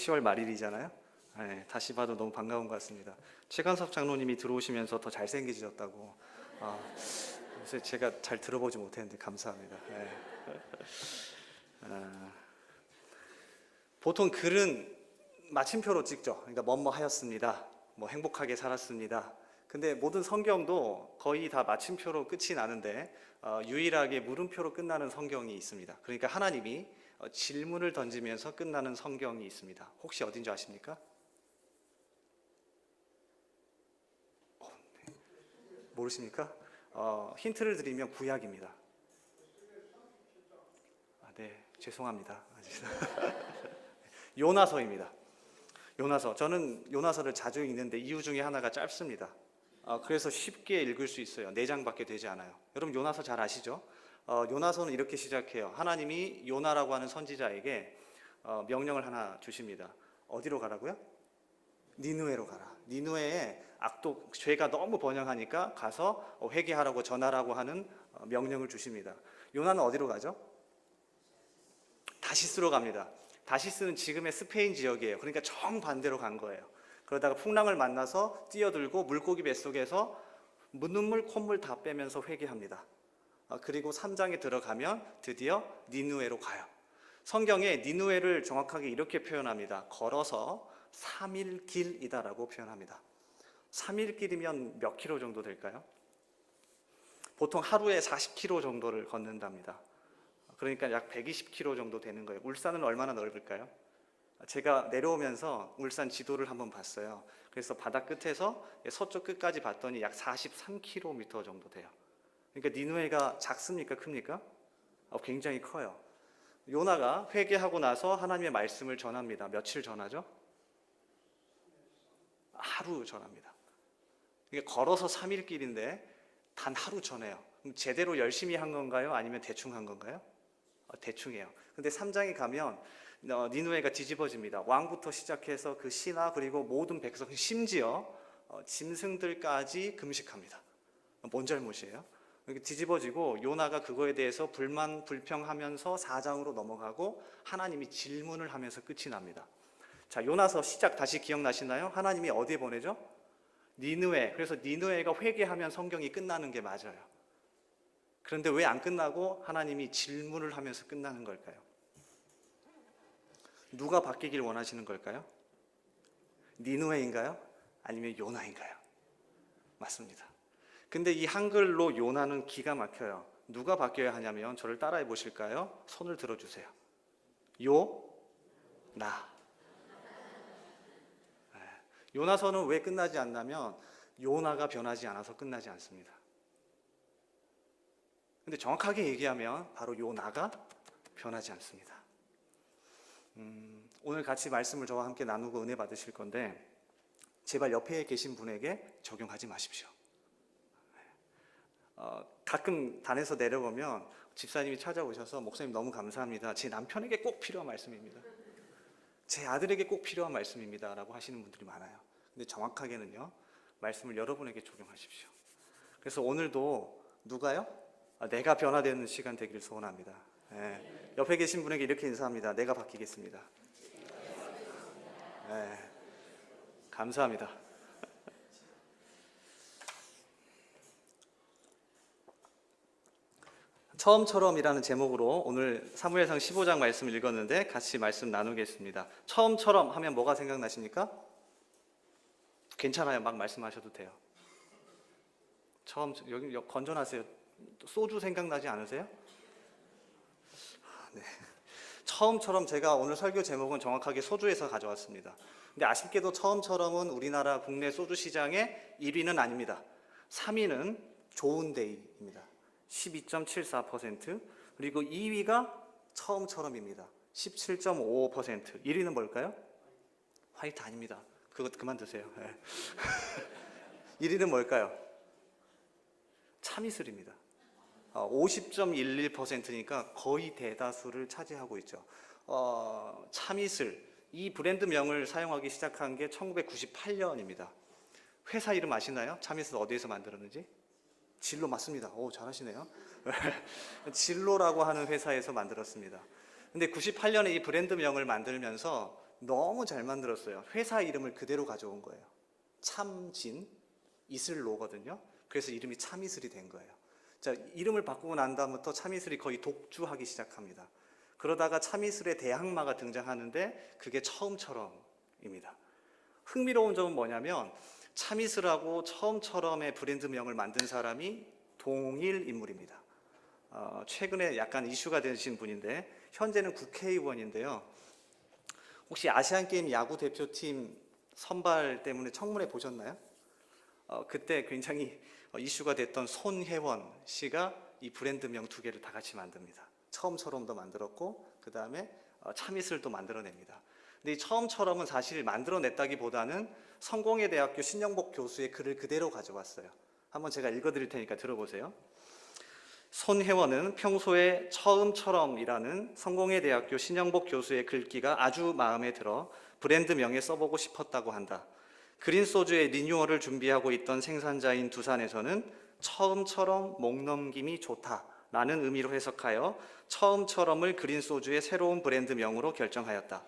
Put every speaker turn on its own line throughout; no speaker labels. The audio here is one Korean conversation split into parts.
10월 말일이잖아요. 네, 다시 봐도 너무 반가운 것 같습니다. 최관섭 장로님이 들어오시면서 더 잘생기셨다고. 요새 제가 잘 들어보지 못했는데 감사합니다. 네. 보통 글은 마침표로 찍죠. 그러니까 뭐뭐 하였습니다. 뭐 행복하게 살았습니다. 근데 모든 성경도 거의 다 마침표로 끝이 나는데 유일하게 물음표로 끝나는 성경이 있습니다. 그러니까 하나님이 질문을 던지면서 끝나는 성경이 있습니다. 혹시 어딘지 아십니까? 네. 모르십니까? 힌트를 드리면 구약입니다. 네, 죄송합니다. 요나서입니다. 요나서. 저는 요나서를 자주 읽는데 이유 중에 하나가 짧습니다. 그래서 쉽게 읽을 수 있어요. 4장밖에 되지 않아요. 여러분 요나서 잘 아시죠? 요나서는 이렇게 시작해요. 하나님이 요나라고 하는 선지자에게 명령을 하나 주십니다. 어디로 가라고요? 니느웨로 가라. 니느웨에 악독, 죄가 너무 번영하니까 가서 회개하라고 전하라고 하는 명령을 주십니다. 요나는 어디로 가죠? 다시스로 갑니다. 다시스는 지금의 스페인 지역이에요. 그러니까 정반대로 간 거예요. 그러다가 풍랑을 만나서 뛰어들고 물고기 뱃속에서 눈물 콧물 다 빼면서 회개합니다. 그리고 3장에 들어가면 드디어 니느웨로 가요. 성경에 니느웨를 정확하게 이렇게 표현합니다. 걸어서 3일 길이다라고 표현합니다. 3일 길이면 몇 킬로 정도 될까요? 보통 하루에 40킬로 정도를 걷는답니다. 그러니까 약 120킬로 정도 되는 거예요. 울산은 얼마나 넓을까요? 제가 내려오면서 울산 지도를 한번 봤어요. 그래서 바다 끝에서 서쪽 끝까지 봤더니 약 43km 정도 돼요. 그러니까 니느웨가 작습니까? 큽니까? 굉장히 커요. 요나가 회개하고 나서 하나님의 말씀을 전합니다. 며칠 전하죠? 하루 전합니다. 그러니까 걸어서 3일 길인데 단 하루 전해요. 그럼 제대로 열심히 한 건가요? 아니면 대충 한 건가요? 대충이에요. 근데 3장에 가면 니느웨가 뒤집어집니다. 왕부터 시작해서 그 신하 그리고 모든 백성 심지어 짐승들까지 금식합니다. 뭔 잘못이에요? 이렇게 뒤집어지고 요나가 그거에 대해서 불만 불평하면서 4장으로 넘어가고 하나님이 질문을 하면서 끝이 납니다. 자, 요나서 시작 다시 기억나시나요? 하나님이 어디에 보내죠? 니느웨. 그래서 니느웨가 회개하면 성경이 끝나는 게 맞아요. 그런데 왜 안 끝나고 하나님이 질문을 하면서 끝나는 걸까요? 누가 바뀌길 원하시는 걸까요? 니느웨인가요? 아니면 요나인가요? 맞습니다. 근데 이 한글로 요나는 기가 막혀요. 누가 바뀌어야 하냐면 저를 따라해 보실까요? 손을 들어주세요. 나. 요나서는 왜 끝나지 않냐면 요나가 변하지 않아서 끝나지 않습니다. 근데 정확하게 얘기하면 바로 요나가 변하지 않습니다. 오늘 같이 말씀을 저와 함께 나누고 은혜 받으실 건데 제발 옆에 계신 분에게 적용하지 마십시오. 가끔 단에서 내려오면 집사님이 찾아오셔서 목사님 너무 감사합니다. 제 남편에게 꼭 필요한 말씀입니다. 제 아들에게 꼭 필요한 말씀입니다. 라고 하시는 분들이 많아요. 근데 정확하게는요, 말씀을 여러분에게 적용하십시오. 그래서 오늘도 누가요? 내가 변화되는 시간 되기를 소원합니다. 옆에 계신 분에게 이렇게 인사합니다. 내가 바뀌겠습니다. 감사합니다. 처음처럼이라는 제목으로 오늘 사무엘상 15장 말씀을 읽었는데 같이 말씀 나누겠습니다. 처음처럼 하면 뭐가 생각나십니까? 괜찮아요. 막 말씀하셔도 돼요. 여기 건전하세요. 소주 생각나지 않으세요? 네. 처음처럼 제가 오늘 설교 제목은 정확하게 소주에서 가져왔습니다. 근데 아쉽게도 처음처럼은 우리나라 국내 소주 시장의 1위는 아닙니다. 3위는 좋은데이입니다. 12.74%. 그리고 2위가 처음처럼입니다. 17.55%. 1위는 뭘까요? 화이트 아닙니다. 그거 그만 드세요. 1위는 뭘까요? 참이슬입니다. 50.11%니까 거의 대다수를 차지하고 있죠. 참이슬, 이 브랜드명을 사용하기 시작한 게 1998년입니다. 회사 이름 아시나요? 참이슬 어디에서 만들었는지? 진로 맞습니다. 오, 잘하시네요. 진로라고 하는 회사에서 만들었습니다. 근데 98년에 이 브랜드명을 만들면서 너무 잘 만들었어요. 회사 이름을 그대로 가져온 거예요. 참진, 이슬로거든요. 그래서 이름이 참이슬이 된 거예요. 자, 이름을 바꾸고 난 다음부터 참이슬이 거의 독주하기 시작합니다. 그러다가 참이슬의 대항마가 등장하는데 그게 처음처럼입니다. 흥미로운 점은 뭐냐면 참이슬하고 처음처럼의 브랜드명을 만든 사람이 동일 인물입니다. 최근에 약간 이슈가 되신 분인데 현재는 국회의원인데요. 혹시 아시안게임 야구 대표팀 선발 때문에 청문회 보셨나요? 그때 굉장히 이슈가 됐던 손혜원 씨가 이 브랜드명 두 개를 다 같이 만듭니다. 처음처럼도 만들었고 그 다음에 참이슬도 만들어냅니다. 근데 이 처음처럼은 사실 만들어냈다기보다는 성공회 대학교 신영복 교수의 글을 그대로 가져왔어요. 한번 제가 읽어드릴 테니까 들어보세요. 손혜원은 평소에 처음처럼이라는 성공회 대학교 신영복 교수의 글귀가 아주 마음에 들어 브랜드명에 써보고 싶었다고 한다. 그린소주의 리뉴얼을 준비하고 있던 생산자인 두산에서는 처음처럼 목 넘김이 좋다라는 의미로 해석하여 처음처럼을 그린소주의 새로운 브랜드명으로 결정하였다.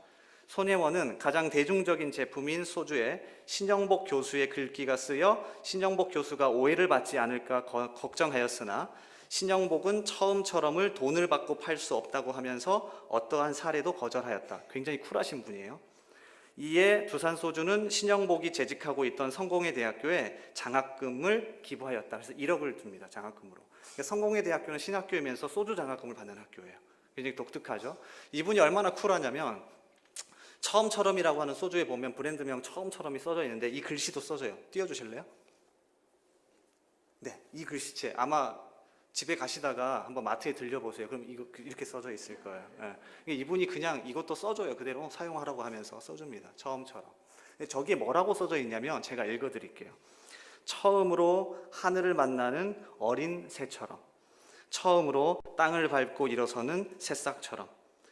손혜원은 가장 대중적인 제품인 소주에 신영복 교수의 글귀가 쓰여 신영복 교수가 오해를 받지 않을까 걱정하였으나 신영복은 처음처럼을 돈을 받고 팔 수 없다고 하면서 어떠한 사례도 거절하였다. 굉장히 쿨하신 분이에요. 이에 두산소주는 신영복이 재직하고 있던 성공회 대학교에 장학금을 기부하였다. 그래서 1억을 줍니다. 장학금으로. 그러니까 성공회 대학교는 신학교이면서 소주 장학금을 받는 학교예요. 굉장히 독특하죠. 이분이 얼마나 쿨하냐면 처음처럼이라고 하는 소주에 보면 브랜드명 처음처럼이 써져 있는데 이 글씨도 써져요. 띄워주실래요? 네, 이 글씨체 아마 집에 가시다가 한번 마트에 들려보세요. 그럼 이거 이렇게 써져 있을 거예요. 네. 이분이 그냥 이것도 써줘요. 그대로 사용하라고 하면서 써줍니다. 처음처럼. 근데 저기에 뭐라고 써져 있냐면 제가 읽어드릴게요. 처음으로 하늘을 만나는 어린 새처럼, 처음으로 땅을 밟고 일어서는 새싹처럼,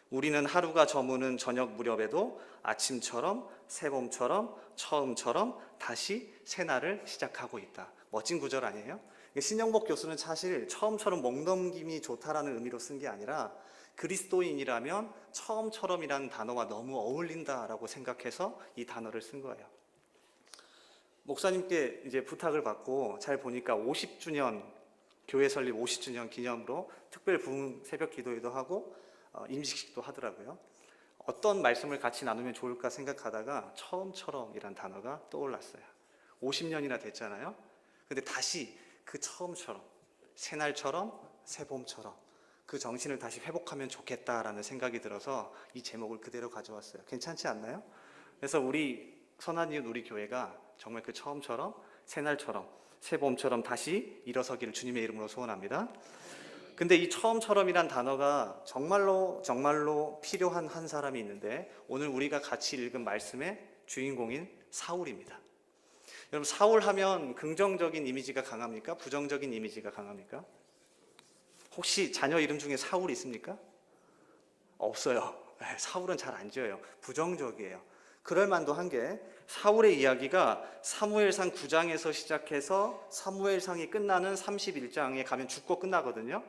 우리는 하루가 저무는 저녁 무렵에도 아침처럼, 새봄처럼, 처음처럼 다시 새날을 시작하고 있다. 멋진 구절 아니에요? 신영복 교수는 사실 처음처럼 목 넘김이 좋다라는 의미로 쓴 게 아니라 그리스도인이라면 처음처럼이라는 단어와 너무 어울린다라고 생각해서 이 단어를 쓴 거예요. 목사님께 이제 부탁을 받고 잘 보니까 50주년 교회 설립 50주년 기념으로 특별 부흥 새벽 기도회도 하고 임직식도 하더라고요. 어떤 말씀을 같이 나누면 좋을까 생각하다가 처음처럼이란 단어가 떠올랐어요. 50년이나 됐잖아요. 근데 다시 그 처음처럼, 새날처럼, 새봄처럼 그 정신을 다시 회복하면 좋겠다라는 생각이 들어서 이 제목을 그대로 가져왔어요. 괜찮지 않나요? 그래서 우리 선한이웃 우리 교회가 정말 그 처음처럼, 새날처럼, 새봄처럼 다시 일어서기를 주님의 이름으로 소원합니다. 근데 이 처음처럼이란 단어가 정말로 필요한 한 사람이 있는데 오늘 우리가 같이 읽은 말씀의 주인공인 사울입니다. 여러분, 사울 하면 긍정적인 이미지가 강합니까? 부정적인 이미지가 강합니까? 혹시 자녀 이름 중에 사울이 있습니까? 없어요. 사울은 잘 안 지어요. 부정적이에요. 그럴 만도 한 게 사울의 이야기가 사무엘상 9장에서 시작해서 사무엘상이 끝나는 31장에 가면 죽고 끝나거든요.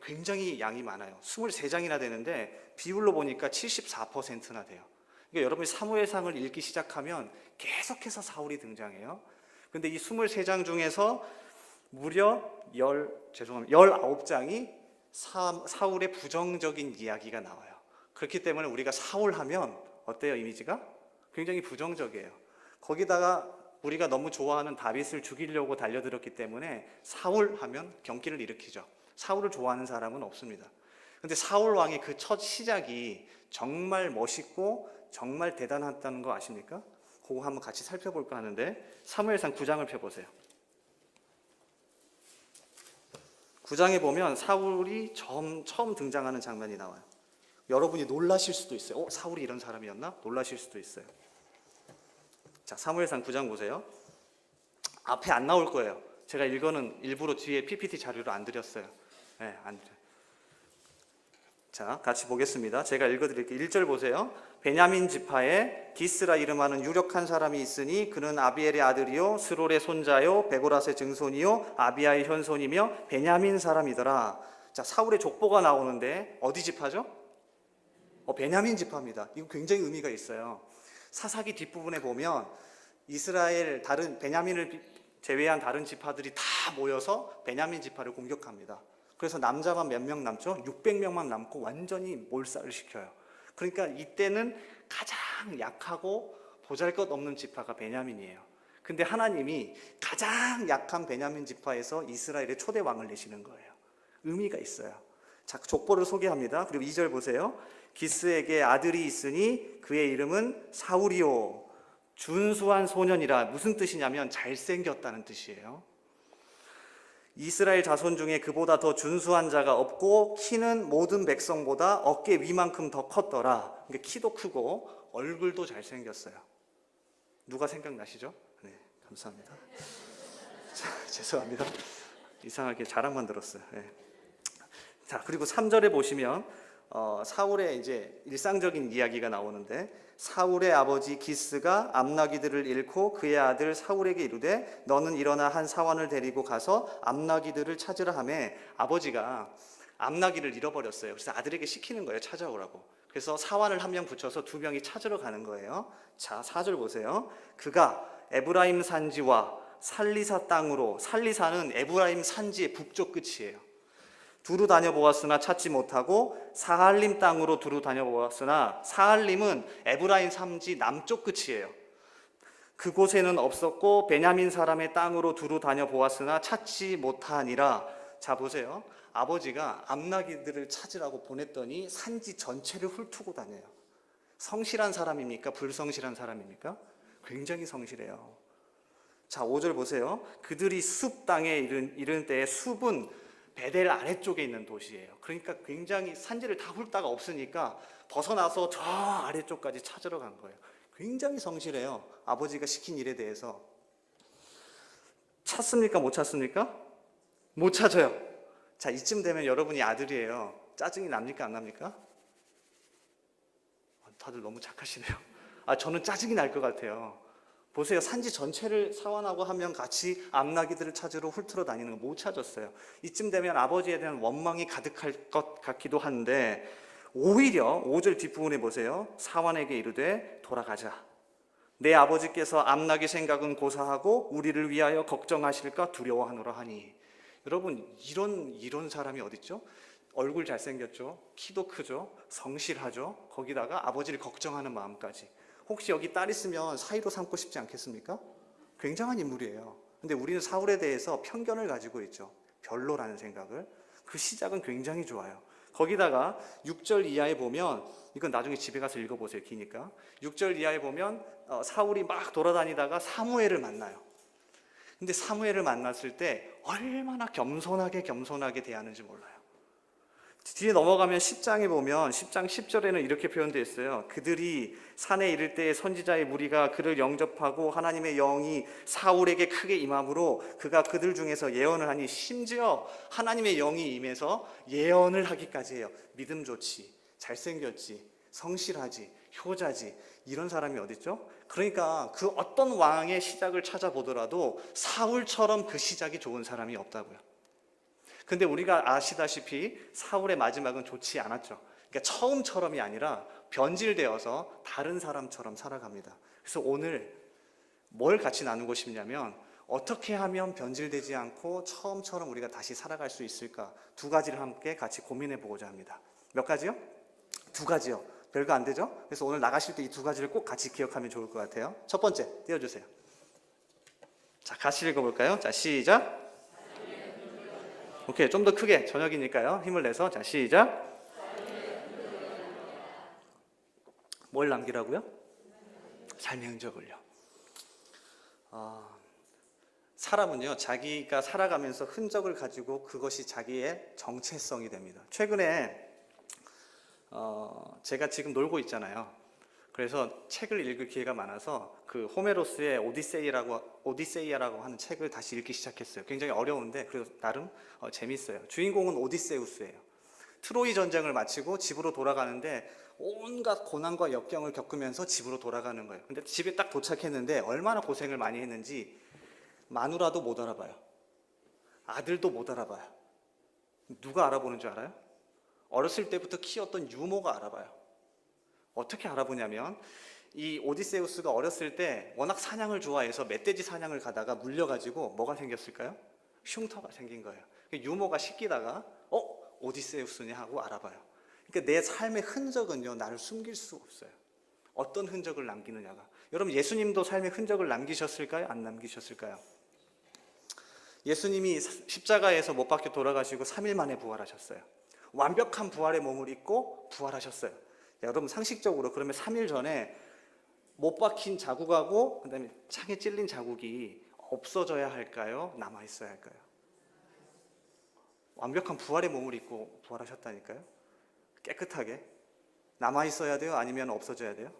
굉장히 양이 많아요. 23장이나 되는데 비율로 보니까 74%나 돼요. 그러니까 여러분이 사무엘상을 읽기 시작하면 계속해서 사울이 등장해요. 근데 이 23장 중에서 무려 19장이 사울의 부정적인 이야기가 나와요. 그렇기 때문에 우리가 사울 하면 어때요, 이미지가? 굉장히 부정적이에요. 거기다가 우리가 너무 좋아하는 다윗을 죽이려고 달려들었기 때문에 사울 하면 경기를 일으키죠. 사울을 좋아하는 사람은 없습니다. 근데 사울 왕의 그 첫 시작이 정말 멋있고 정말 대단했다는 거 아십니까? 그거 한번 같이 살펴볼까 하는데 사무엘상 9장을 펴보세요. 9장에 보면 사울이 처음 등장하는 장면이 나와요. 여러분이 놀라실 수도 있어요. 사울이 이런 사람이었나? 놀라실 수도 있어요. 자, 사무엘상 9장 보세요. 앞에 안 나올 거예요. 제가 이거는 일부러 뒤에 PPT 자료를 안 드렸어요. 네, 안 드려요. 자, 같이 보겠습니다. 제가 읽어드릴게요. 1절 보세요. 베냐민 지파에 기스라 이름하는 유력한 사람이 있으니 그는 아비엘의 아들이요 스롤의 손자요 베고라스의 증손이요 아비야의 현손이며 베냐민 사람이더라. 자, 사울의 족보가 나오는데 어디 지파죠? 베냐민 지파입니다. 이거 굉장히 의미가 있어요. 사사기 뒷부분에 보면 이스라엘 베냐민을 제외한 다른 지파들이 다 모여서 베냐민 지파를 공격합니다. 그래서 남자만 몇 명 남죠? 600명만 남고 완전히 몰살을 시켜요. 그러니까 이때는 가장 약하고 보잘것없는 지파가 베냐민이에요. 근데 하나님이 가장 약한 베냐민 지파에서 이스라엘의 초대 왕을 내시는 거예요. 의미가 있어요. 자, 족보를 소개합니다. 그리고 2절 보세요. 기스에게 아들이 있으니 그의 이름은 사울이요 준수한 소년이라. 무슨 뜻이냐면 잘생겼다는 뜻이에요. 이스라엘 자손 중에 그보다 더 준수한 자가 없고 키는 모든 백성보다 어깨 위만큼 더 컸더라. 그러니까 키도 크고 얼굴도 잘생겼어요. 누가 생각나시죠? 네, 감사합니다. 자, 죄송합니다. 이상하게 자랑만 들었어요. 네. 자, 그리고 3절에 보시면 사울의 이제 일상적인 이야기가 나오는데, 사울의 아버지 기스가 암나기들을 잃고 그의 아들 사울에게 이르되 너는 일어나 한 사환을 데리고 가서 암나기들을 찾으라 하며, 아버지가 암나기를 잃어버렸어요. 그래서 아들에게 시키는 거예요, 찾아오라고. 그래서 사환을 한 명 붙여서 두 명이 찾으러 가는 거예요. 자, 4절 보세요. 그가 에브라임 산지와 살리사 땅으로, 살리사는 에브라임 산지의 북쪽 끝이에요. 두루 다녀보았으나 찾지 못하고 사할림 땅으로 두루 다녀보았으나, 사할림은 에브라임 산지 남쪽 끝이에요. 그곳에는 없었고 베냐민 사람의 땅으로 두루 다녀보았으나 찾지 못하니라. 자, 보세요. 아버지가 암나기들을 찾으라고 보냈더니 산지 전체를 훑고 다녀요. 성실한 사람입니까? 불성실한 사람입니까? 굉장히 성실해요. 자, 5절 보세요. 그들이 숲 땅에 이른 때에, 숲은 베델 아래쪽에 있는 도시예요. 그러니까 굉장히 산지를 다 훑다가 없으니까 벗어나서 저 아래쪽까지 찾으러 간 거예요. 굉장히 성실해요. 아버지가 시킨 일에 대해서. 찾습니까? 못 찾습니까? 못 찾아요. 자, 이쯤 되면 여러분이 아들이에요. 짜증이 납니까? 안 납니까? 다들 너무 착하시네요. 저는 짜증이 날 것 같아요. 보세요. 산지 전체를 사환하고 하면 같이 암나기들을 찾으러 훑으러 다니는 거 못 찾았어요. 이쯤 되면 아버지에 대한 원망이 가득할 것 같기도 한데, 오히려 5절 뒷부분에 보세요. 사환에게 이르되 돌아가자. 내 아버지께서 암나기 생각은 고사하고 우리를 위하여 걱정하실까 두려워하노라 하니. 여러분, 이런 사람이 어딨죠? 얼굴 잘생겼죠? 키도 크죠? 성실하죠? 거기다가 아버지를 걱정하는 마음까지. 혹시 여기 딸 있으면 사위로 삼고 싶지 않겠습니까? 굉장한 인물이에요. 근데 우리는 사울에 대해서 편견을 가지고 있죠. 별로라는 생각을. 그 시작은 굉장히 좋아요. 거기다가 6절 이하에 보면, 이건 나중에 집에 가서 읽어보세요. 기니까. 6절 이하에 보면 사울이 막 돌아다니다가 사무엘을 만나요. 근데 사무엘을 만났을 때 얼마나 겸손하게 대하는지 몰라요. 뒤에 넘어가면 10장에 보면 10장 10절에는 이렇게 표현되어 있어요. 그들이 산에 이를 때 선지자의 무리가 그를 영접하고 하나님의 영이 사울에게 크게 임함으로 그가 그들 중에서 예언을 하니, 심지어 하나님의 영이 임해서 예언을 하기까지 해요. 믿음 좋지, 잘생겼지, 성실하지, 효자지, 이런 사람이 어딨죠? 그러니까 그 어떤 왕의 시작을 찾아보더라도 사울처럼 그 시작이 좋은 사람이 없다고요. 근데 우리가 아시다시피 사울의 마지막은 좋지 않았죠. 그러니까 처음처럼이 아니라 변질되어서 다른 사람처럼 살아갑니다. 그래서 오늘 뭘 같이 나누고 싶냐면, 어떻게 하면 변질되지 않고 처음처럼 우리가 다시 살아갈 수 있을까? 두 가지를 함께 같이 고민해 보고자 합니다. 몇 가지요? 두 가지요. 별거 안 되죠? 그래서 오늘 나가실 때 이 두 가지를 꼭 같이 기억하면 좋을 것 같아요. 첫 번째, 띄워주세요. 자, 같이 읽어볼까요? 자, 시작. 오케이, 좀 더 크게, 저녁이니까요. 힘을 내서. 자, 시작. 뭘 남기라고요? 삶의 흔적을요. 사람은요, 자기가 살아가면서 흔적을 가지고 그것이 자기의 정체성이 됩니다. 최근에 제가 지금 놀고 있잖아요. 그래서 책을 읽을 기회가 많아서 그 호메로스의 오디세이아라고 하는 책을 다시 읽기 시작했어요. 굉장히 어려운데 그래도 나름 재밌어요. 주인공은 오디세우스예요. 트로이 전쟁을 마치고 집으로 돌아가는데 온갖 고난과 역경을 겪으면서 집으로 돌아가는 거예요. 근데 집에 딱 도착했는데 얼마나 고생을 많이 했는지 마누라도 못 알아봐요. 아들도 못 알아봐요. 누가 알아보는 줄 알아요? 어렸을 때부터 키웠던 유모가 알아봐요. 어떻게 알아보냐면 이 오디세우스가 어렸을 때 워낙 사냥을 좋아해서 멧돼지 사냥을 가다가 물려가지고 뭐가 생겼을까요? 흉터가 생긴 거예요. 유모가 씻기다가 오디세우스냐 하고 알아봐요. 그러니까 내 삶의 흔적은요, 나를 숨길 수 없어요. 어떤 흔적을 남기느냐가. 여러분, 예수님도 삶의 흔적을 남기셨을까요? 안 남기셨을까요? 예수님이 십자가에서 못 박혀 돌아가시고 3일 만에 부활하셨어요. 완벽한 부활의 몸을 입고 부활하셨어요. 여러분, 상식적으로 그러면 3일 전에 못 박힌 자국하고 그다음에 창에 찔린 자국이 없어져야 할까요? 남아 있어야 할까요? 완벽한 부활의 몸을 입고 부활하셨다니까요. 깨끗하게 남아 있어야 돼요? 아니면 없어져야 돼요?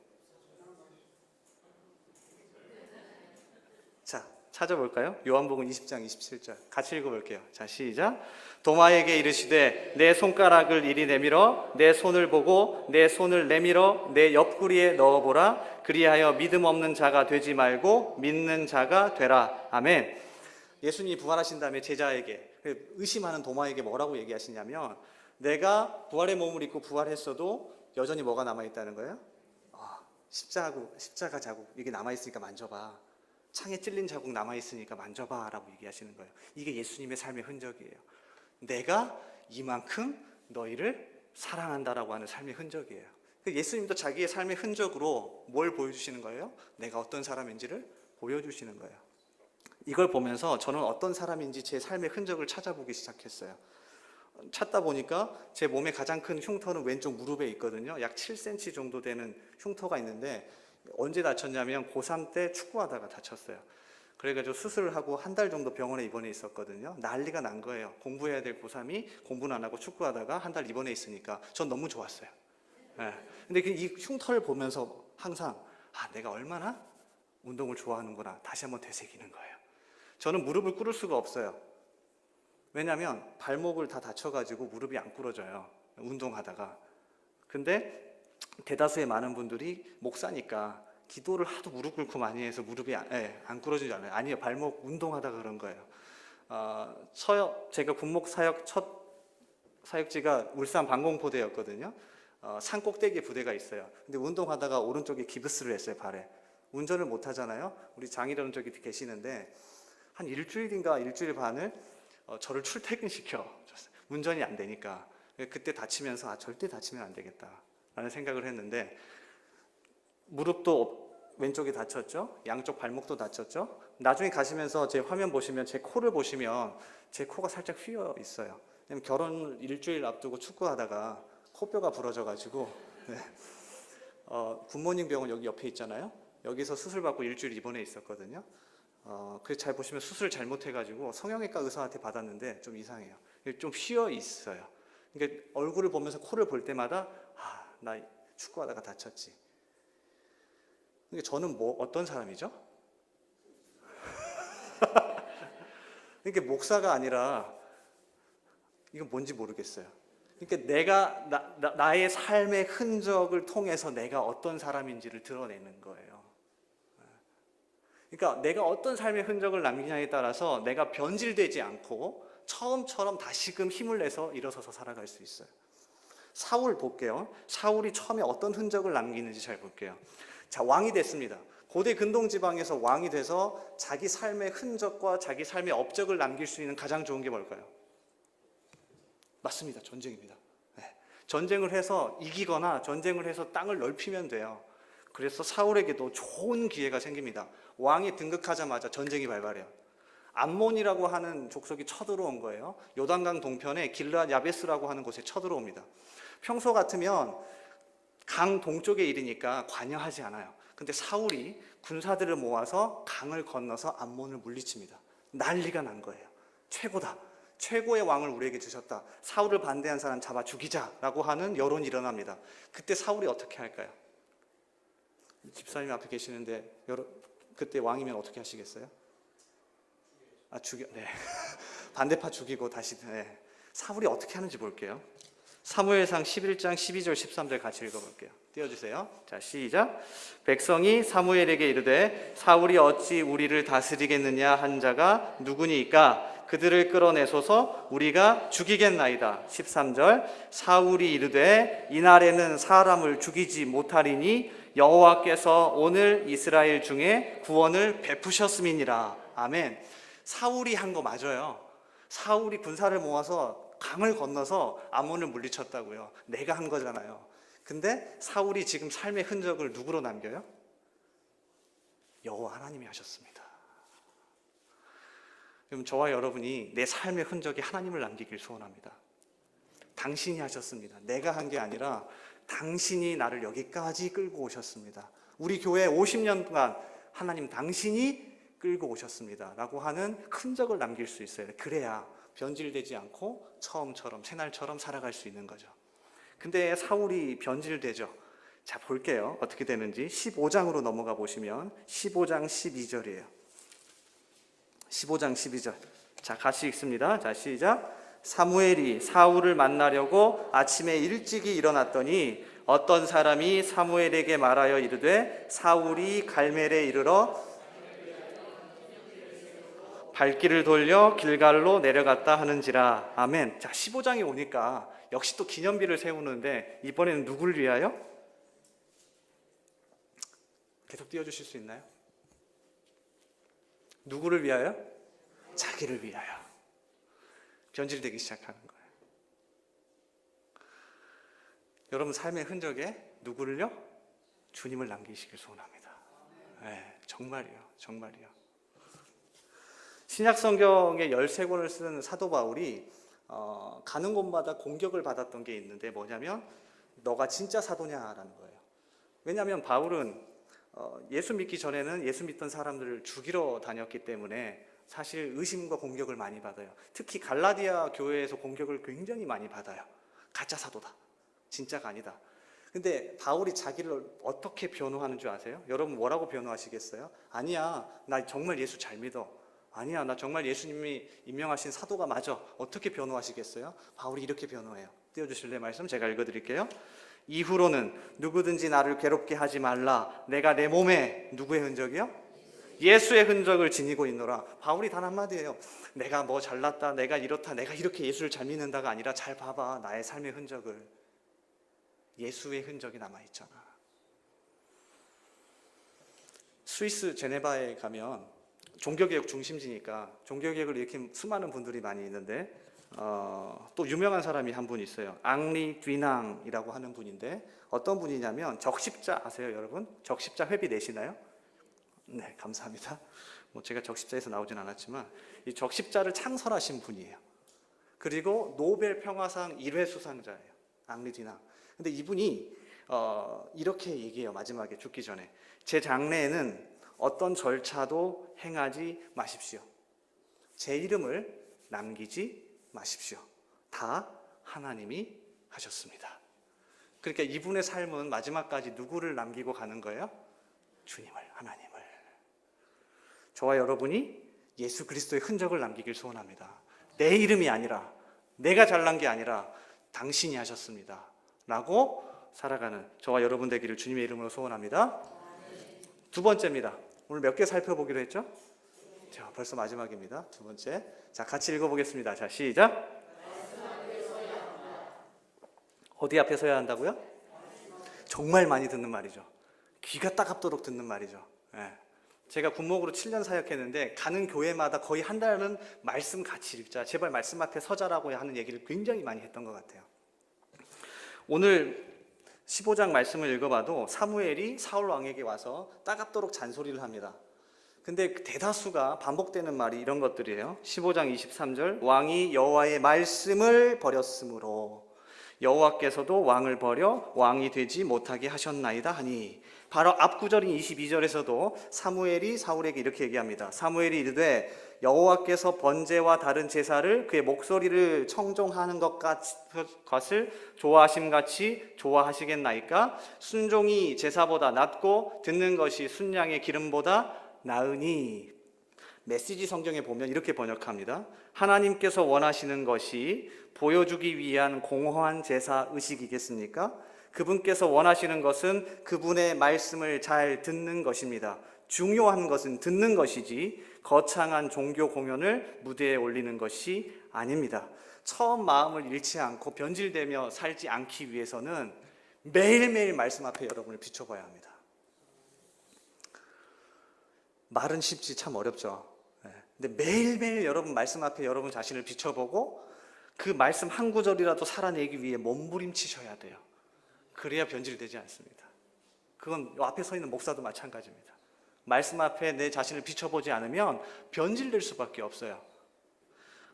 자, 찾아볼까요? 요한복음 20장 27절 같이 읽어볼게요. 자, 시작. 도마에게 이르시되 내 손가락을 이리 내밀어 내 손을 보고 내 손을 내밀어 내 옆구리에 넣어보라. 그리하여 믿음 없는 자가 되지 말고 믿는 자가 되라. 아멘. 예수님이 부활하신 다음에 제자에게, 의심하는 도마에게 뭐라고 얘기하시냐면, 내가 부활의 몸을 입고 부활했어도 여전히 뭐가 남아있다는 거예요? 십자가 자국 이게 남아있으니까 만져봐. 창에 찔린 자국 남아있으니까 만져봐 라고 얘기하시는 거예요. 이게 예수님의 삶의 흔적이에요. 내가 이만큼 너희를 사랑한다라고 하는 삶의 흔적이에요. 예수님도 자기의 삶의 흔적으로 뭘 보여주시는 거예요? 내가 어떤 사람인지를 보여주시는 거예요. 이걸 보면서 저는 어떤 사람인지 제 삶의 흔적을 찾아보기 시작했어요. 찾다 보니까 제 몸의 가장 큰 흉터는 왼쪽 무릎에 있거든요. 약 7cm 정도 되는 흉터가 있는데, 언제 다쳤냐면 고3 때 축구하다가 다쳤어요. 그래가지고 수술을 하고 한 달 정도 병원에 입원해 있었거든요. 난리가 난 거예요. 공부해야 될 고3이 공부는 안 하고 축구하다가 한 달 입원해 있으니까 전 너무 좋았어요. 네. 근데 이 흉터를 보면서 항상 내가 얼마나 운동을 좋아하는구나 다시 한번 되새기는 거예요. 저는 무릎을 꿇을 수가 없어요. 왜냐하면 발목을 다 다쳐가지고 무릎이 안 꿇어져요, 운동하다가. 근데 대다수의 많은 분들이 목사니까 기도를 하도 무릎 꿇고 많이 해서 무릎이 안 꿇어지지 않아요. 아니요, 발목 운동하다가 그런 거예요. 제가 군목 사역 첫 사역지가 울산 방공포대였거든요. 산 꼭대기에 부대가 있어요. 근데 운동하다가 오른쪽에 기부스를 했어요, 발에. 운전을 못 하잖아요. 우리 장인어른 저기 계시는데 한 일주일인가 일주일 반을 저를 출퇴근시켜 줬어요. 운전이 안 되니까. 그때 다치면서 절대 다치면 안 되겠다 라는 생각을 했는데, 무릎도 왼쪽이 다쳤죠. 양쪽 발목도 다쳤죠. 나중에 가시면서 제 화면 보시면 제 코를 보시면 제 코가 살짝 휘어 있어요. 왜냐면 결혼 일주일 앞두고 축구하다가 코뼈가 부러져가지고 굿모닝 병원 여기 옆에 있잖아요. 여기서 수술받고 일주일 입원해 있었거든요. 그래서 잘 보시면 수술 잘못해가지고 성형외과 의사한테 받았는데 좀 이상해요. 좀 휘어 있어요. 그러니까 얼굴을 보면서 코를 볼 때마다 나 축구하다가 다쳤지. 그러니까 저는 어떤 사람이죠? 그러니까 목사가 아니라 이건 뭔지 모르겠어요. 그러니까 내가 나의 삶의 흔적을 통해서 내가 어떤 사람인지를 드러내는 거예요. 그러니까 내가 어떤 삶의 흔적을 남기냐에 따라서 내가 변질되지 않고 처음처럼 다시금 힘을 내서 일어서서 살아갈 수 있어요. 사울 볼게요. 사울이 처음에 어떤 흔적을 남기는지 잘 볼게요. 자, 왕이 됐습니다. 고대 근동지방에서 왕이 돼서 자기 삶의 흔적과 자기 삶의 업적을 남길 수 있는 가장 좋은 게 뭘까요? 맞습니다. 전쟁입니다. 전쟁을 해서 이기거나 전쟁을 해서 땅을 넓히면 돼요. 그래서 사울에게도 좋은 기회가 생깁니다. 왕이 등극하자마자 전쟁이 발발해요. 암몬이라고 하는 족속이 쳐들어온 거예요. 요단강 동편에 길르앗 야베스라고 하는 곳에 쳐들어옵니다. 평소 같으면 강 동쪽에 이르니까 관여하지 않아요. 근데 사울이 군사들을 모아서 강을 건너서 암몬을 물리칩니다. 난리가 난 거예요. 최고다. 최고의 왕을 우리에게 주셨다. 사울을 반대한 사람 잡아 죽이자라고 하는 여론이 일어납니다. 그때 사울이 어떻게 할까요? 집사님 앞에 계시는데 그때 왕이면 어떻게 하시겠어요? 네. 반대파 죽이고 다시. 네. 사울이 어떻게 하는지 볼게요. 사무엘상 11장 12절 13절 같이 읽어볼게요. 띄워주세요. 자, 시작. 백성이 사무엘에게 이르되 사울이 어찌 우리를 다스리겠느냐 한 자가 누구니까? 그들을 끌어내소서 우리가 죽이겠나이다. 13절 사울이 이르되 이날에는 사람을 죽이지 못하리니 여호와께서 오늘 이스라엘 중에 구원을 베푸셨음이니라. 아멘. 사울이 한 거 맞아요. 사울이 군사를 모아서 강을 건너서 아몬을 물리쳤다고요. 내가 한 거잖아요. 근데 사울이 지금 삶의 흔적을 누구로 남겨요? 여호와 하나님이 하셨습니다. 그럼 저와 여러분이 내 삶의 흔적에 하나님을 남기길 소원합니다. 당신이 하셨습니다. 내가 한 게 아니라 당신이 나를 여기까지 끌고 오셨습니다. 우리 교회 50년간 하나님 당신이 끌고 오셨습니다 라고 하는 흔적을 남길 수 있어요. 그래야 변질되지 않고 처음처럼 새날처럼 살아갈 수 있는 거죠. 근데 사울이 변질되죠. 자, 볼게요. 어떻게 되는지. 15장으로 넘어가 보시면 15장 12절이에요. 15장 12절. 자, 같이 읽습니다. 자, 시작. 사무엘이 사울을 만나려고 아침에 일찍이 일어났더니 어떤 사람이 사무엘에게 말하여 이르되 사울이 갈멜에 이르러 발길을 돌려 길갈로 내려갔다 하는지라. 아멘. 자, 15장에 오니까 역시 또 기념비를 세우는데 이번에는 누구를 위하여? 계속 띄워주실 수 있나요? 누구를 위하여? 자기를 위하여. 변질되기 시작하는 거예요. 여러분 삶의 흔적에 누구를요? 주님을 남기시길 소원합니다. 네, 정말이요. 정말이요. 신약 성경의 13권을 쓴 사도 바울이 가는 곳마다 공격을 받았던 게 있는데 뭐냐면 너가 진짜 사도냐라는 거예요. 왜냐하면 바울은 예수 믿기 전에는 예수 믿던 사람들을 죽이러 다녔기 때문에 사실 의심과 공격을 많이 받아요. 특히 갈라디아 교회에서 공격을 굉장히 많이 받아요. 가짜 사도다. 진짜가 아니다. 근데 바울이 자기를 어떻게 변호하는 줄 아세요? 여러분 뭐라고 변호하시겠어요? 아니야, 나 정말 예수 잘 믿어. 아니야, 나 정말 예수님이 임명하신 사도가 맞아. 어떻게 변호하시겠어요? 바울이 이렇게 변호해요. 띄워주실래요? 말씀 제가 읽어드릴게요. 이후로는 누구든지 나를 괴롭게 하지 말라. 내가 내 몸에 누구의 흔적이요? 예수의 흔적을 지니고 있노라. 바울이 단 한마디예요. 내가 뭐 잘났다, 내가 이렇다, 내가 이렇게 예수를 잘 믿는다가 아니라 잘 봐봐. 나의 삶의 흔적을. 예수의 흔적이 남아있잖아. 스위스 제네바에 가면 종교개혁 중심지니까 종교개혁을 일으킨 수많은 분들이 많이 있는데 또 유명한 사람이 한 분 있어요. 앙리 듀낭이라고 하는 분인데 어떤 분이냐면 적십자 아세요, 여러분? 적십자 회비 내시나요? 네, 감사합니다. 뭐 제가 적십자에서 나오진 않았지만 이 적십자를 창설하신 분이에요. 그리고 노벨 평화상 1회 수상자예요. 앙리 듀낭. 근데 이분이 이렇게 얘기해요. 마지막에 죽기 전에 제 장래에는 어떤 절차도 행하지 마십시오. 제 이름을 남기지 마십시오. 다 하나님이 하셨습니다. 그러니까 이분의 삶은 마지막까지 누구를 남기고 가는 거예요? 주님을, 하나님을. 저와 여러분이 예수 그리스도의 흔적을 남기길 소원합니다. 내 이름이 아니라, 내가 잘난 게 아니라 당신이 하셨습니다 라고 살아가는 저와 여러분 되기를 주님의 이름으로 소원합니다. 두 번째입니다. 오늘 몇 개 살펴보기로 했죠? 자, 벌써 마지막입니다. 두 번째. 자, 같이 읽어보겠습니다. 자, 시작. 어디 앞에 서야 한다고요? 정말 많이 듣는 말이죠. 귀가 따갑도록 듣는 말이죠. 네. 제가 군목으로 7년 사역했는데 가는 교회마다 거의 한 달은 말씀 같이 읽자, 제발 말씀 앞에 서자라고 하는 얘기를 굉장히 많이 했던 것 같아요. 오늘 15장 말씀을 읽어봐도 사무엘이 사울 왕에게 와서 따갑도록 잔소리를 합니다. 근데 대다수가 반복되는 말이 이런 것들이에요. 15장 23절 왕이 여호와의 말씀을 버렸으므로 여호와께서도 왕을 버려 왕이 되지 못하게 하셨나이다 하니, 바로 앞구절인 22절에서도 사무엘이 사울에게 이렇게 얘기합니다. 사무엘이 이르되 여호와께서 번제와 다른 제사를 그의 목소리를 청종하는 것을 좋아하심같이 좋아하시겠나이까? 순종이 제사보다 낫고 듣는 것이 순양의 기름보다 나으니. 메시지 성경에 보면 이렇게 번역합니다. 하나님께서 원하시는 것이 보여주기 위한 공허한 제사 의식이겠습니까? 그분께서 원하시는 것은 그분의 말씀을 잘 듣는 것입니다. 중요한 것은 듣는 것이지 거창한 종교 공연을 무대에 올리는 것이 아닙니다. 처음 마음을 잃지 않고 변질되며 살지 않기 위해서는 매일매일 말씀 앞에 여러분을 비춰봐야 합니다. 말은 쉽지 참 어렵죠. 근데 매일매일 여러분 말씀 앞에 여러분 자신을 비춰보고 그 말씀 한 구절이라도 살아내기 위해 몸부림치셔야 돼요. 그래야 변질되지 않습니다. 그건 앞에 서 있는 목사도 마찬가지입니다. 말씀 앞에 내 자신을 비춰보지 않으면 변질될 수밖에 없어요.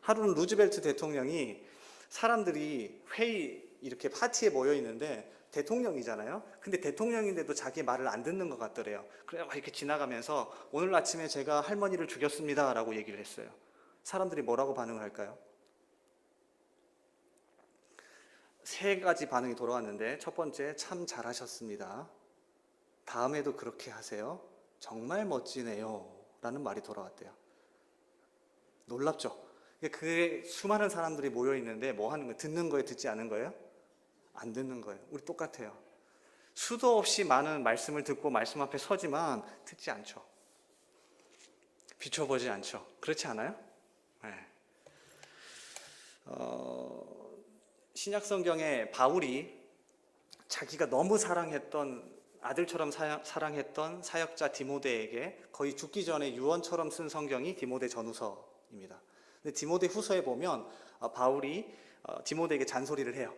하루는 루즈벨트 대통령이 사람들이 회의 이렇게 파티에 모여 있는데 대통령이잖아요. 근데 대통령인데도 자기 말을 안 듣는 것 같더래요. 그래서 이렇게 지나가면서 오늘 아침에 제가 할머니를 죽였습니다 라고 얘기를 했어요. 사람들이 뭐라고 반응을 할까요? 세 가지 반응이 돌아왔는데, 첫 번째, 참 잘하셨습니다. 다음에도 그렇게 하세요. 정말 멋지네요 라는 말이 돌아왔대요. 놀랍죠? 그 수많은 사람들이 모여 있는데 뭐 하는 거예요? 듣는 거예요? 듣지 않은 거예요? 안 듣는 거예요. 우리 똑같아요. 수도 없이 많은 말씀을 듣고 말씀 앞에 서지만 듣지 않죠. 비춰보지 않죠. 그렇지 않아요? 네. 신약 성경에 바울이 자기가 너무 사랑했던 아들처럼 사랑했던 사역자 디모데에게 거의 죽기 전에 유언처럼 쓴 성경이 디모데 전후서입니다. 근데 디모데 후서에 보면 바울이 디모데에게 잔소리를 해요.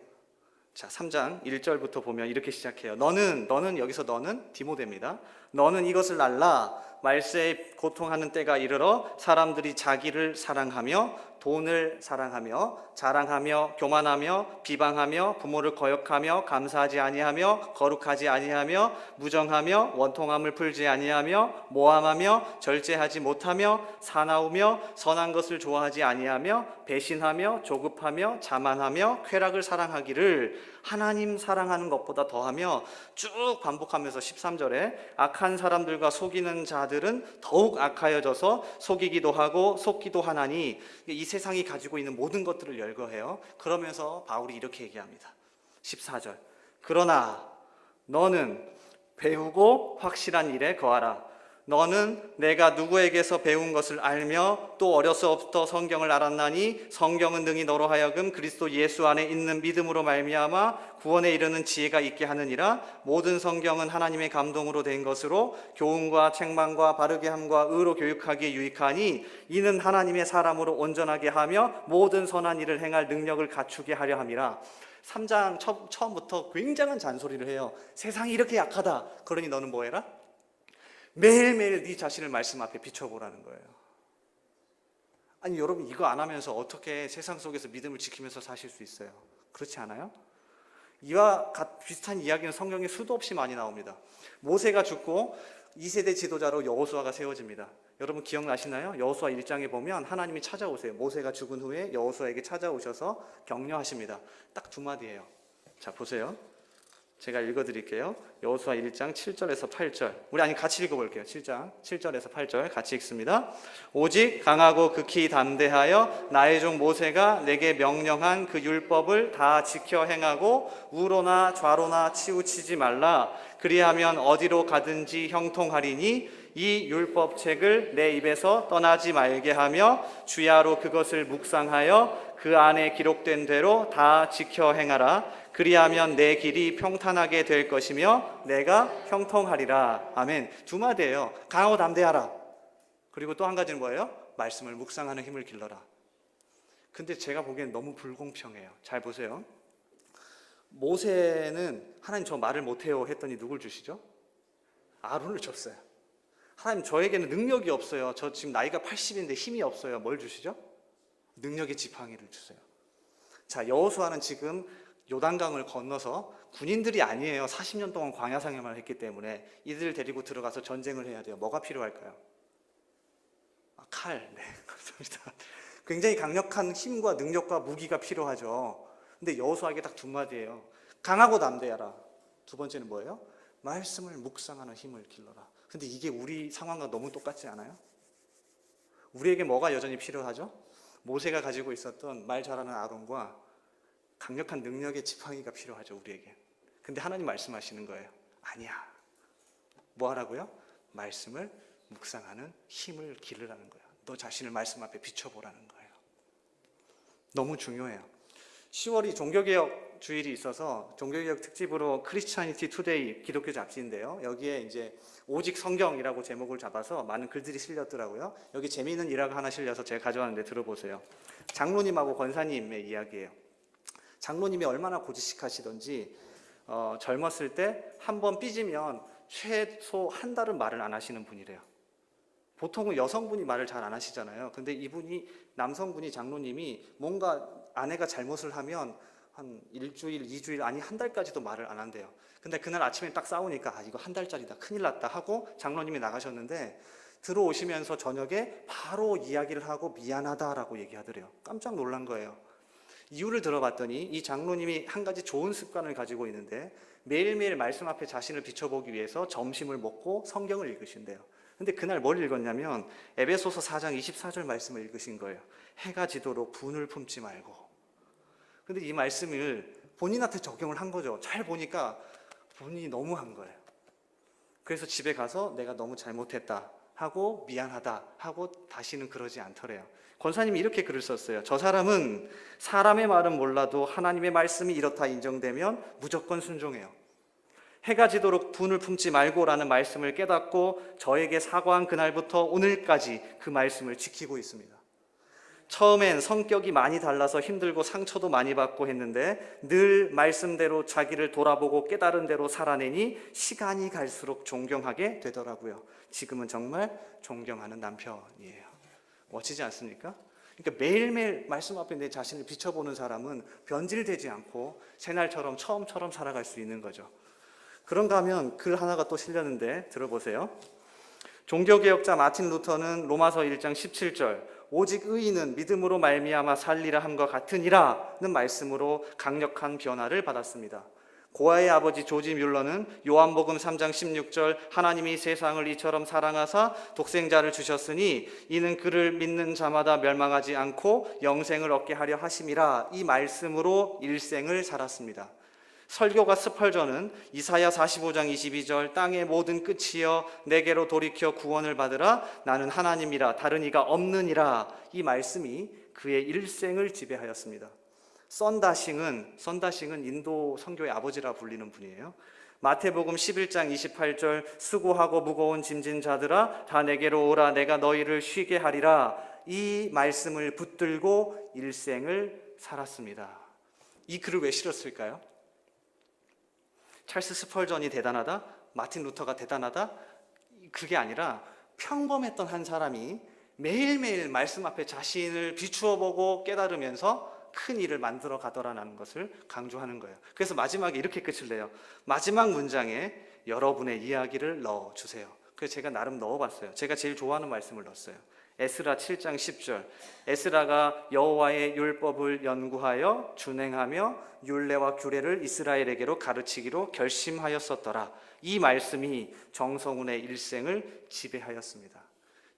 자, 3장 1절부터 보면 이렇게 시작해요. 너는 여기서 너는 디모데입니다. 너는 이것을 알라. 말세에 고통하는 때가 이르러 사람들이 자기를 사랑하며 돈을 사랑하며 자랑하며 교만하며 비방하며 부모를 거역하며 감사하지 아니하며 거룩하지 아니하며 무정하며 원통함을 풀지 아니하며 모함하며 절제하지 못하며 사나우며 선한 것을 좋아하지 아니하며 배신하며 조급하며 자만하며 쾌락을 사랑하기를 하나님 사랑하는 것보다 더하며 쭉 반복하면서 13절에 악한 사람들과 속이는 자들은 더욱 악하여져서 속이기도 하고 속기도 하나니 이 세상이 가지고 있는 모든 것들을 열거해요. 그러면서 바울이 이렇게 얘기합니다. 14절 그러나 너는 배우고 확실한 일에 거하라. 너는 내가 누구에게서 배운 것을 알며 또 어려서부터 성경을 알았나니 성경은 능히 너로 하여금 그리스도 예수 안에 있는 믿음으로 말미암아 구원에 이르는 지혜가 있게 하느니라. 모든 성경은 하나님의 감동으로 된 것으로 교훈과 책망과 바르게 함과 의로 교육하기에 유익하니 이는 하나님의 사람으로 온전하게 하며 모든 선한 일을 행할 능력을 갖추게 하려 함이라. 3장 처음부터 굉장한 잔소리를 해요. 세상이 이렇게 약하다. 그러니 너는 뭐 해라? 매일매일 네 자신을 말씀 앞에 비춰보라는 거예요. 아니 여러분 이거 안 하면서 어떻게 세상 속에서 믿음을 지키면서 사실 수 있어요? 그렇지 않아요? 이와 비슷한 이야기는 성경에 수도 없이 많이 나옵니다. 모세가 죽고 2세대 지도자로 여호수아가 세워집니다. 여러분 기억나시나요? 여호수아 1장에 보면 하나님이 찾아오세요. 모세가 죽은 후에 여호수아에게 찾아오셔서 격려하십니다. 딱 두 마디예요. 자 보세요. 제가 읽어드릴게요. 여호수아 1장 7절에서 8절. 우리 같이 읽어볼게요. 7장 7절에서 8절 같이 읽습니다. 오직 강하고 극히 담대하여 나의 종 모세가 내게 명령한 그 율법을 다 지켜 행하고 우로나 좌로나 치우치지 말라. 그리하면 어디로 가든지 형통하리니 이 율법책을 내 입에서 떠나지 말게 하며 주야로 그것을 묵상하여 그 안에 기록된 대로 다 지켜 행하라. 그리하면 내 길이 평탄하게 될 것이며 내가 형통하리라. 아멘. 두 마디예요. 강하고 담대하라. 그리고 또 한 가지는 뭐예요? 말씀을 묵상하는 힘을 길러라. 근데 제가 보기엔 너무 불공평해요. 잘 보세요. 모세는 하나님 저 말을 못해요 했더니 누굴 주시죠? 아론을 줬어요. 하나님 저에게는 능력이 없어요. 저 지금 나이가 80인데 힘이 없어요. 뭘 주시죠? 능력의 지팡이를 주세요. 자, 여호수아는 지금 요단강을 건너서 군인들이 아니에요. 40년 동안 광야 생활을 했기 때문에 이들을 데리고 들어가서 전쟁을 해야 돼요. 뭐가 필요할까요? 칼. 네, 감사합니다. 굉장히 강력한 힘과 능력과 무기가 필요하죠. 근데 여호수아에게 딱 두 마디예요. 강하고 담대하라. 두 번째는 뭐예요? 말씀을 묵상하는 힘을 길러라. 근데 이게 우리 상황과 너무 똑같지 않아요? 우리에게 뭐가 여전히 필요하죠? 모세가 가지고 있었던 말 잘하는 아론과 강력한 능력의 지팡이가 필요하죠, 우리에게. 근데 하나님 말씀하시는 거예요. 아니야. 뭐 하라고요? 말씀을 묵상하는 힘을 기르라는 거예요. 너 자신을 말씀 앞에 비춰보라는 거예요. 너무 중요해요. 10월이 종교개혁 주일이 있어서 종교개혁 특집으로 크리스찬니티 투데이 기독교 잡지인데요. 여기에 이제 오직 성경이라고 제목을 잡아서 많은 글들이 실렸더라고요. 여기 재미있는 일화가 하나 실려서 제가 가져왔는데 들어보세요. 장로님하고 권사님의 이야기예요. 장로님이 얼마나 고지식하시던지 젊었을 때 한 번 삐지면 최소 한 달은 말을 안 하시는 분이래요. 보통은 여성분이 말을 잘 안 하시잖아요. 근데 이분이, 남성분이, 장로님이 뭔가 아내가 잘못을 하면 한 일주일, 2주일, 아니 한 달까지도 말을 안 한대요. 근데 그날 아침에 딱 싸우니까 이거 한 달짜리다, 큰일 났다 하고 장로님이 나가셨는데 들어오시면서 저녁에 바로 이야기를 하고 미안하다라고 얘기하더래요. 깜짝 놀란 거예요. 이유를 들어봤더니 이 장로님이 한 가지 좋은 습관을 가지고 있는데 매일매일 말씀 앞에 자신을 비춰보기 위해서 점심을 먹고 성경을 읽으신대요. 근데 그날 뭘 읽었냐면 에베소서 4장 24절 말씀을 읽으신 거예요. 해가 지도록 분을 품지 말고. 근데 이 말씀을 본인한테 적용을 한 거죠. 잘 보니까 본인이 너무한 거예요. 그래서 집에 가서 내가 너무 잘못했다 하고 미안하다 하고 다시는 그러지 않더래요. 권사님이 이렇게 글을 썼어요. 저 사람은 사람의 말은 몰라도 하나님의 말씀이 이렇다 인정되면 무조건 순종해요. 해가 지도록 분을 품지 말고라는 말씀을 깨닫고 저에게 사과한 그날부터 오늘까지 그 말씀을 지키고 있습니다. 처음엔 성격이 많이 달라서 힘들고 상처도 많이 받고 했는데 늘 말씀대로 자기를 돌아보고 깨달은 대로 살아내니 시간이 갈수록 존경하게 되더라고요. 지금은 정말 존경하는 남편이에요. 멋지지 않습니까? 그러니까 매일매일 말씀 앞에 내 자신을 비춰보는 사람은 변질되지 않고 새날처럼 처음처럼 살아갈 수 있는 거죠. 그런가 하면 글 하나가 또 실렸는데 들어보세요. 종교개혁자 마틴 루터는 로마서 1장 17절 오직 의인은 믿음으로 말미암아 살리라 함과 같으니라는 말씀으로 강력한 변화를 받았습니다. 고아의 아버지 조지 뮬러는 요한복음 3장 16절 하나님이 세상을 이처럼 사랑하사 독생자를 주셨으니 이는 그를 믿는 자마다 멸망하지 않고 영생을 얻게 하려 하심이라 이 말씀으로 일생을 살았습니다. 설교가 스펄전은 이사야 45장 22절 땅의 모든 끝이여 내게로 돌이켜 구원을 받으라 나는 하나님이라 다른 이가 없느니라 이 말씀이 그의 일생을 지배하였습니다. 썬다싱은 인도 선교의 아버지라 불리는 분이에요. 마태복음 11장 28절 수고하고 무거운 짐진 자들아 다 내게로 오라 내가 너희를 쉬게 하리라 이 말씀을 붙들고 일생을 살았습니다. 이 글을 왜 실었을까요? 찰스 스펄전이 대단하다? 마틴 루터가 대단하다? 그게 아니라 평범했던 한 사람이 매일매일 말씀 앞에 자신을 비추어 보고 깨달으면서 큰 일을 만들어 가더라는 것을 강조하는 거예요. 그래서 마지막에 이렇게 끝을 내요. 마지막 문장에 여러분의 이야기를 넣어주세요. 그래서 제가 나름 넣어봤어요. 제가 제일 좋아하는 말씀을 넣었어요. 에스라 7장 10절 에스라가 여호와의 율법을 연구하여 준행하며 율례와 규례를 이스라엘에게로 가르치기로 결심하였었더라. 이 말씀이 정성훈의 일생을 지배하였습니다.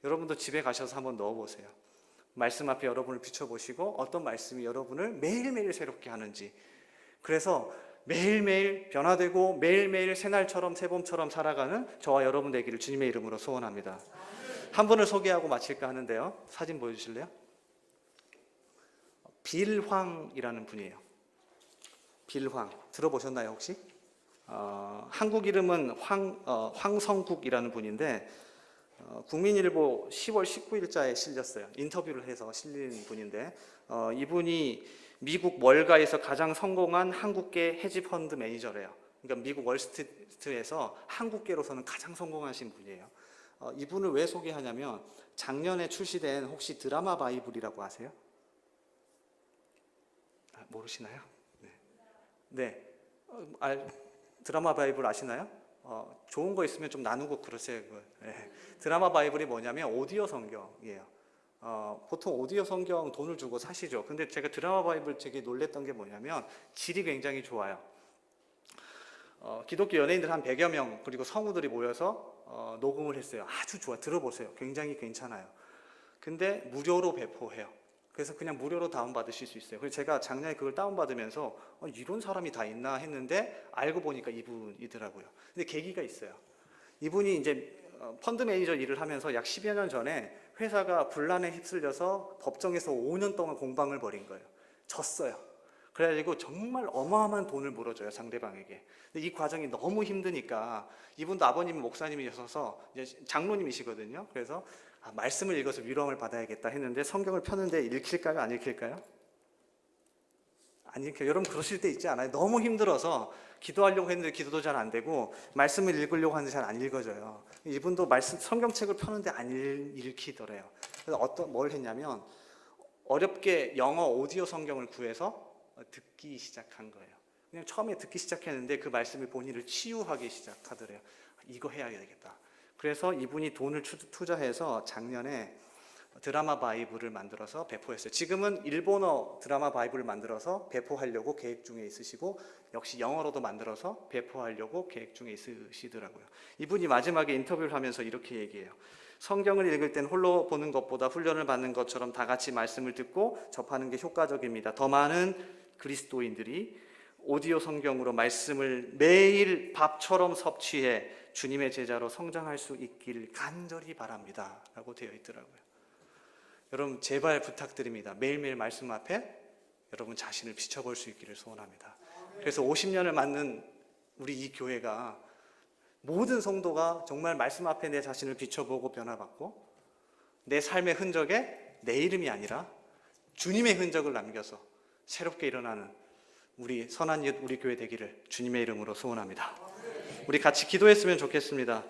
여러분도 집에 가셔서 한번 넣어보세요. 말씀 앞에 여러분을 비춰보시고 어떤 말씀이 여러분을 매일매일 새롭게 하는지. 그래서 매일매일 변화되고 매일매일 새날처럼 새봄처럼 살아가는 저와 여러분 되기를 주님의 이름으로 소원합니다. 한 분을 소개하고 마칠까 하는데요. 사진 보여주실래요? 빌황이라는 분이에요. 빌황 들어보셨나요 혹시? 한국 이름은 황성국이라는 분인데 국민일보 10월 19일자에 실렸어요. 인터뷰를 해서 실린 분인데 이분이 미국 월가에서 가장 성공한 한국계 헤지펀드 매니저래요. 그러니까 미국 월스트리트에서 한국계로서는 가장 성공하신 분이에요. 이분을 왜 소개하냐면 작년에 출시된 혹시 드라마 바이블이라고 아세요? 모르시나요? 네. 드라마 바이블 아시나요? 좋은 거 있으면 좀 나누고 그러세요. 네. 드라마 바이블이 뭐냐면 오디오 성경이에요. 보통 오디오 성경 돈을 주고 사시죠. 근데 제가 드라마 바이블 되게 놀랬던 게 뭐냐면 질이 굉장히 좋아요. 기독교 연예인들 한 100여 명 그리고 성우들이 모여서 녹음을 했어요. 아주 좋아. 들어보세요. 굉장히 괜찮아요. 근데 무료로 배포해요. 그래서 그냥 무료로 다운받으실 수 있어요. 그래서 제가 작년에 그걸 다운받으면서 이런 사람이 다 있나 했는데 알고 보니까 이분이더라고요. 근데 계기가 있어요. 이분이 이제 펀드 매니저 일을 하면서 약 10여 년 전에 회사가 분란에 휩쓸려서 법정에서 5년 동안 공방을 벌인 거예요. 졌어요. 그래가지고 정말 어마어마한 돈을 물어줘요, 상대방에게. 근데 이 과정이 너무 힘드니까 이분도 아버님이 목사님이셔서 이제 장로님이시거든요. 그래서 말씀을 읽어서 위로함을 받아야겠다 했는데 성경을 펴는데 읽힐까요? 안 읽힐까요? 안 읽혀요. 여러분 그러실 때 있지 않아요? 너무 힘들어서 기도하려고 했는데 기도도 잘 안 되고 말씀을 읽으려고 하는데 잘 안 읽어져요. 이분도 성경책을 펴는데 안 읽히더래요. 그래서 뭘 했냐면 어렵게 영어 오디오 성경을 구해서 듣기 시작한 거예요. 그냥 처음에 듣기 시작했는데 그 말씀이 본인을 치유하기 시작하더래요. 이거 해야 되겠다. 그래서 이분이 돈을 투자해서 작년에 드라마 바이블을 만들어서 배포했어요. 지금은 일본어 드라마 바이블을 만들어서 배포하려고 계획 중에 있으시고 역시 영어로도 만들어서 배포하려고 계획 중에 있으시더라고요. 이분이 마지막에 인터뷰를 하면서 이렇게 얘기해요. 성경을 읽을 땐 홀로 보는 것보다 훈련을 받는 것처럼 다 같이 말씀을 듣고 접하는 게 효과적입니다. 더 많은 그리스도인들이 오디오 성경으로 말씀을 매일 밥처럼 섭취해 주님의 제자로 성장할 수 있기를 간절히 바랍니다. 라고 되어 있더라고요. 여러분 제발 부탁드립니다. 매일매일 말씀 앞에 여러분 자신을 비춰볼 수 있기를 소원합니다. 그래서 50년을 맞는 우리 이 교회가 모든 성도가 정말 말씀 앞에 내 자신을 비춰보고 변화받고 내 삶의 흔적에 내 이름이 아니라 주님의 흔적을 남겨서 새롭게 일어나는 우리 선한 이웃 우리 교회 되기를 주님의 이름으로 소원합니다. 우리 같이 기도했으면 좋겠습니다.